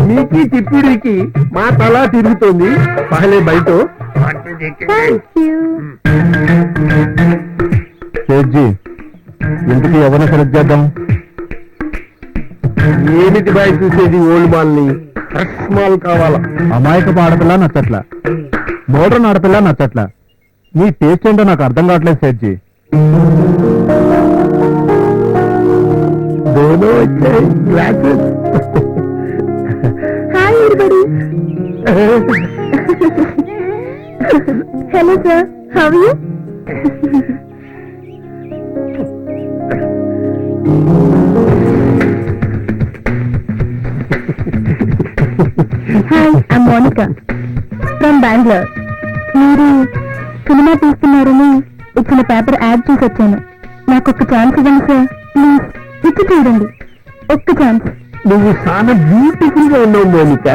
నీకి తిప్పిడికి మా తల తిరుగుతోంది. పహలే బయట సేట్జీ, ఇంటికి ఎవరిని సెలెక్ట్ చేద్దాం? ఏమిటి బాయ్ చూసేది? ఓల్డ్ మాల్ ని ఫ్రెష్ మాల్ కావాలా? అమాయక ఆడపిల్ల నచ్చట్లా, మోడర్న్ ఆడపిల్ల నచ్చట్లా. నీ టేస్ట్ ఏంటో నాకు అర్థం కావట్లేదు సేట్జీ. దోనో వచ్చాయి glasses. Hi everybody. Hello sir, how are you? Hi, I'm Monica from Bengaluru. మీరు సినిమా తీస్తున్నారని ఇచ్చిన పేపర్ యాడ్ చూసి వచ్చాను. నాకు ఒక్క ఛాన్స్ ఇవ్వండి సార్, ప్లీజ్. ఇచ్చి చూడండి, ఒక్క ఛాన్స్. నువ్వు చాలా బ్యూటిఫుల్ గా ఉన్నావు మోనిక.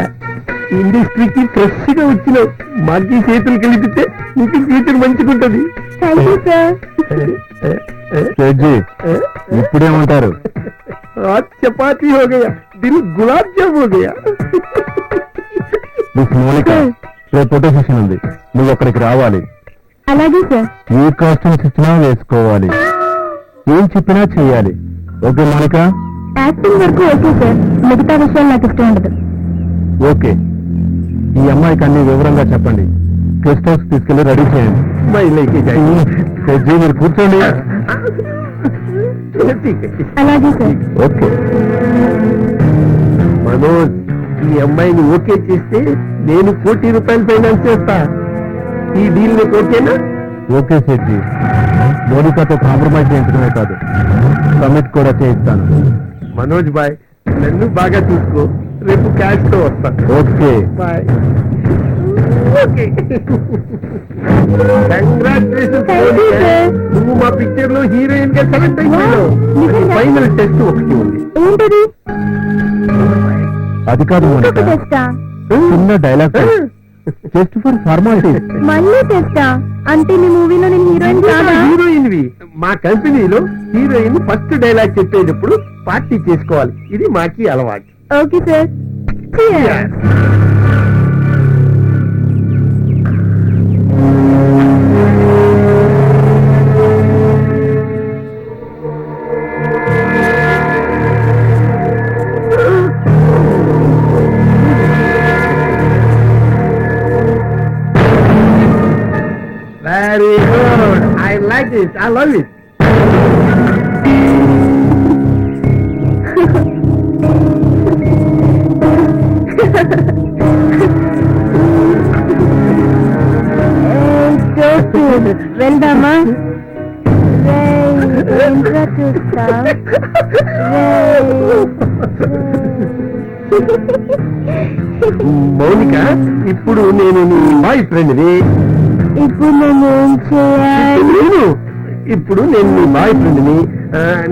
ఇండస్ట్రీకి ఫ్రెష్ గా వచ్చినావు. మాకి చేతులు కలిపితే నీకు ఫ్యూచర్ మంచిగుంటది. Thank you sir. సేట్జీ, ఇప్పుడేమంటారు? आज चपाती हो गया, दिल गुलाब जाम हो गया. మిస్ మోనిక, రేపు ఫోటో సెషన్ ఉంది, నువ్వు అక్కడికి రావాలి. అలాగే సార్. ఏ కాస్ట్యూమ్స్ ఇచ్చినా వేసుకోవాలి, ఏం చెప్పినా చెయ్యాలి. ఓకే మోనిక? యాక్టింగ్ వరకు ఓకే సార్, మిగతా విషయాలు నాకు ఇష్టం ఉండదు. ఓకే, ఈ అమ్మాయికి అన్ని వివరంగా చెప్పండి. గెస్ట్ హౌస్ తీసుకెళ్లి రెడీ చేయండి. मैं लेके जाएंगे. సేట్జీ, మీరు కూర్చోండి. ठीक है. అలాగే సార్. ఓకే మనోజ్, ఈ అమ్మాయిని ఓకే చేస్తే నేను ₹1,00,00,000 ఫైనాన్స్ చేస్తా. ఈ డీల్ నీకు ఓకేనా? ఓకే సేట్జీ, మోనికాతో కాంప్రమైజ్ చేయించడమే కాదు, కమిట్ కూడా చేయిస్తాను. మనోజ్ బాయ్, నన్ను బాగా చూసుకో. రేపు క్యాష్ తో వస్తా. Okay bye. Okay, congratulations. Thank you, sir. నువ్వు మా పిక్చర్ లో హీరోయిన్ గా సెలెక్ట్ అయిపోయావు. Wow, నిజంగా? ఫైనల్ టెస్ట్ ఒకటి ఉంది. ఏంటది? అది కాదు మోనిక, ఇంకొక టెస్టా? చిన్న డైలాగ్ జస్ట్ ఫర్ ఫార్మాలిటీ. మళ్ళీ టెస్టా? అంటే నీ మూవీలో నేను హీరోయిన్ కాదా? హీరోయిన్ వి. మా కంపెనీలో హీరోయిన్ ఫస్ట్ డైలాగ్ చెప్పేటప్పుడు పార్టీ చేసుకోవాలి. ఇది మాకి అలవాటు. Okay sir. Cheers. Very good. I like it. I love it. వెళ్దామా? ఏంట్రా చూస్తా? మౌనిక, ఇప్పుడు నేను నీ బాయ్ ఫ్రెండ్ని. ఇప్పుడు నేను ఏం చేయాలి? ఇప్పుడు నేను నీ బాయ్ ఫ్రెండ్ని.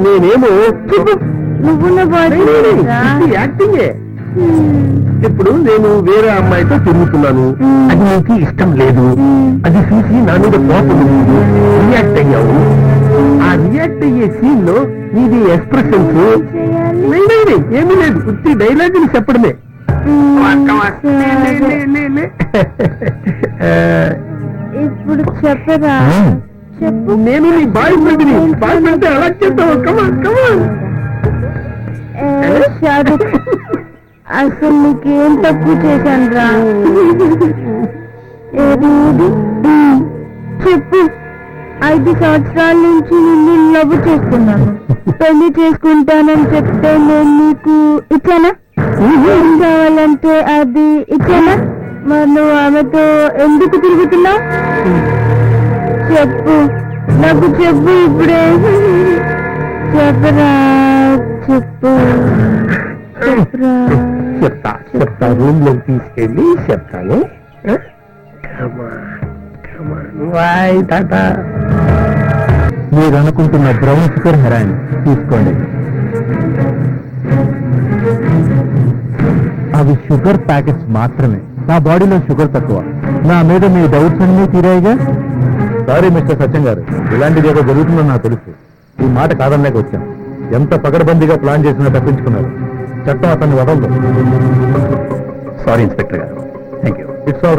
నేనేమో నువ్వు నా బాయ్ యాక్టింగే. ఇప్పుడు నేను వేరే అమ్మాయితో తిరుగుతున్నాను. అది నీకు ఇష్టం లేదు. అది చూసి నా మీద కోపం రియాక్ట్ అయ్యావు. ఆ రియాక్ట్ అయ్యే సీన్ లో నీది ఎక్స్ప్రెషన్స్ ఏమీ లేదు. ఉత్తి డైలాగ్ చెప్పడమే. ఇప్పుడు చెప్పరా? చెప్పు. నేను నీ బాయ్ ఫ్రెండ్ని. బాయ్ ఫ్రెండ్ అలా చెప్తావు. కమాన్ కమాన్. అసలు నీకేం తప్పు చేశాను రా? చెప్పు. 5 సంవత్సరాల నుంచి నిన్ను లవ్ చేస్తున్నాను. పెళ్లి చేసుకుంటానని చెప్తే నేను నీకు ఇచ్చానా? ఏం కావాలంటే అది ఇచ్చానా? మరి నువ్వు ఆమెతో ఎందుకు తిరుగుతున్నావు? చెప్పు, నాకు చెప్పు ఇప్పుడే. చెప్పరా, చెప్పు. చెప్తా రూమ్ లోకి తీసుకెళ్ళి చెప్తాను. మీరు అనుకుంటున్న బ్రౌన్ షుగర్ హెరాయిన్ తీసుకోండి. అవి షుగర్ ప్యాకెట్స్ మాత్రమే. నా బాడీలో షుగర్ తక్కువ. నా మీద మీ డౌట్స్ అన్నీ తీరాయిగా. సారీ మిస్టర్ సత్యం గారు, ఇలాంటిది ఏదో జరుగుతుందని నాకు తెలుసు. ఈ మాట కాదనలేక వచ్చాను. ఎంత పకడ్బందీగా ప్లాన్ చేసినా తప్పించుకున్నారు. చట్టం అతన్ని వదలదు. సారీ ఇన్స్పెక్టర్ గారు. Thank you. It's all